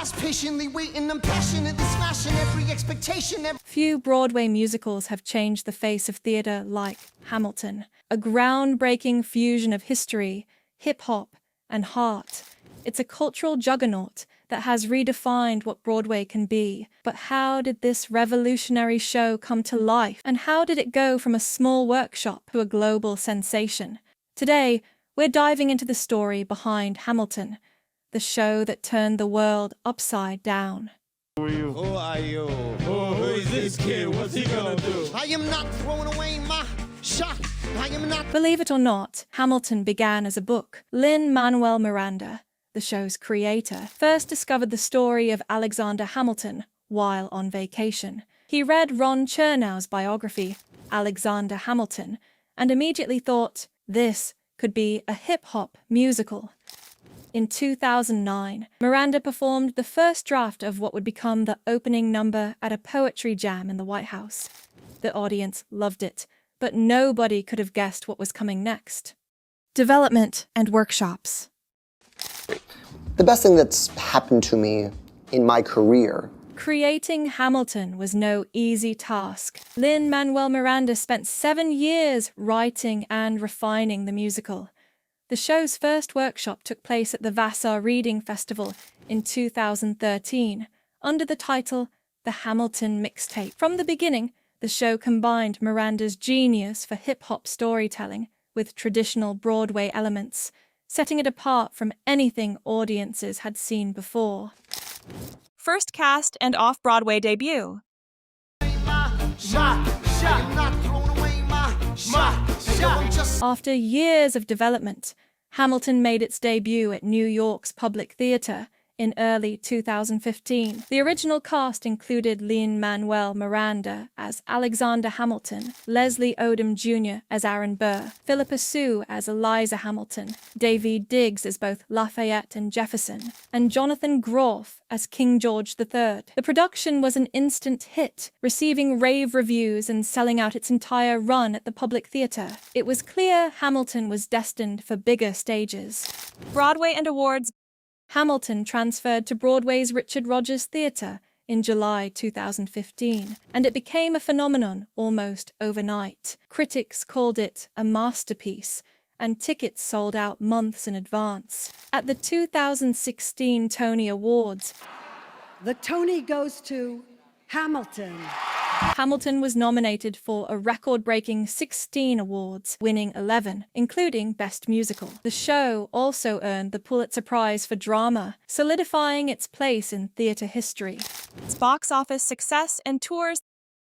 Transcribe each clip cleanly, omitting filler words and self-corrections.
stars patiently waiting, I'm passionately smashing every expectation. Few Broadway musicals have changed the face of theater like Hamilton, a groundbreaking fusion of history, hip-hop, and heart. It's a cultural juggernaut that has redefined what Broadway can be. But how did this revolutionary show come to life? And how did it go from a small workshop to a global sensation? Today, we're diving into the story behind Hamilton, the show that turned the world upside down. Who are you? Who is this kid? What's he gonna do? I am not throwing away my shot. I am not. Believe it or not, Hamilton began as a book. Lin-Manuel Miranda, the show's creator, first discovered the story of Alexander Hamilton while on vacation. He read Ron Chernow's biography, Alexander Hamilton, and immediately thought, this could be a hip-hop musical. In 2009, Miranda performed the first draft of what would become the opening number at a poetry jam in the White House. The audience loved it, but nobody could have guessed what was coming next. Development and workshops. The best thing that's happened to me in my career. Creating Hamilton was no easy task. Lin-Manuel Miranda spent 7 years writing and refining the musical. The show's first workshop took place at the Vassar Reading Festival in 2013, under the title The Hamilton Mixtape. From the beginning, the show combined Miranda's genius for hip-hop storytelling with traditional Broadway elements, setting it apart from anything audiences had seen before. First cast and off-Broadway debut. After years of development, Hamilton made its debut at New York's Public Theater in early 2015. The original cast included Lin-Manuel Miranda as Alexander Hamilton, Leslie Odom Jr. as Aaron Burr, Philippa Sue as Eliza Hamilton, Davy Diggs as both Lafayette and Jefferson, and Jonathan Groff as King George III. The production was an instant hit, receiving rave reviews and selling out its entire run at the Public Theater. It was clear Hamilton was destined for bigger stages. Broadway and Awards. Hamilton transferred to Broadway's Richard Rodgers Theatre in July 2015, and it became a phenomenon almost overnight. Critics called it a masterpiece, and tickets sold out months in advance. At the 2016 Tony Awards, the Tony goes to Hamilton. Hamilton was nominated for a record-breaking 16 awards, winning 11, including Best Musical. The show also earned the Pulitzer Prize for Drama, solidifying its place in theater history. Its box office success and tours.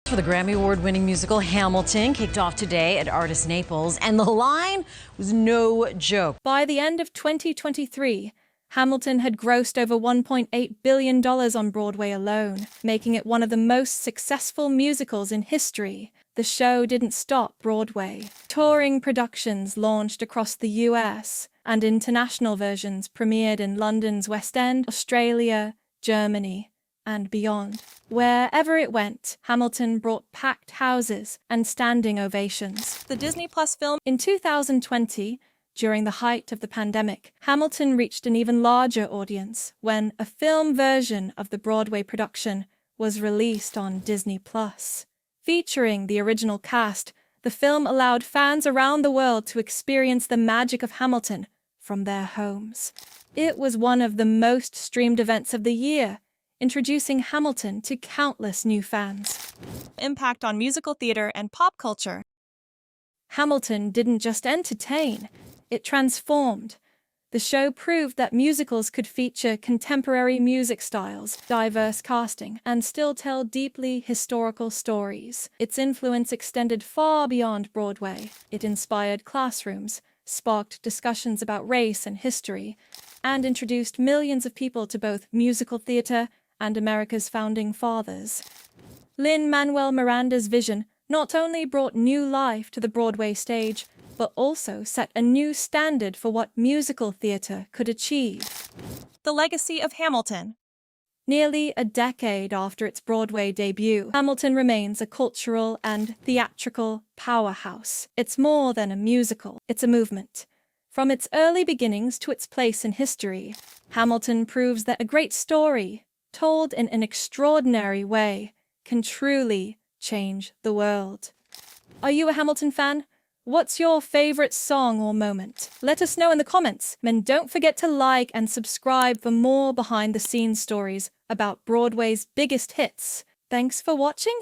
For the Grammy Award-winning musical Hamilton kicked off today at Artist Naples, and the line was no joke. By the end of 2023, Hamilton had grossed over $1.8 billion on Broadway alone, making it one of the most successful musicals in history. The show didn't stop Broadway. Touring productions launched across the US, and international versions premiered in London's West End, Australia, Germany, and beyond. Wherever it went, Hamilton brought packed houses and standing ovations. The Disney Plus film. In 2020, during the height of the pandemic, Hamilton reached an even larger audience when a film version of the Broadway production was released on Disney Plus. Featuring the original cast, the film allowed fans around the world to experience the magic of Hamilton from their homes. It was one of the most streamed events of the year, introducing Hamilton to countless new fans. Impact on musical theater and pop culture. Hamilton didn't just entertain, it transformed. The show proved that musicals could feature contemporary music styles, diverse casting, and still tell deeply historical stories. Its influence extended far beyond Broadway. It inspired classrooms, sparked discussions about race and history, and introduced millions of people to both musical theater and America's founding fathers. Lin-Manuel Miranda's vision not only brought new life to the Broadway stage, but also set a new standard for what musical theater could achieve. The legacy of Hamilton. Nearly a decade after its Broadway debut, Hamilton remains a cultural and theatrical powerhouse. It's more than a musical, it's a movement. From its early beginnings to its place in history, Hamilton proves that a great story told in an extraordinary way, can truly change the world. Are you a Hamilton fan? What's your favorite song or moment? Let us know in the comments. And don't forget to like and subscribe for more behind-the-scenes stories about Broadway's biggest hits. Thanks for watching.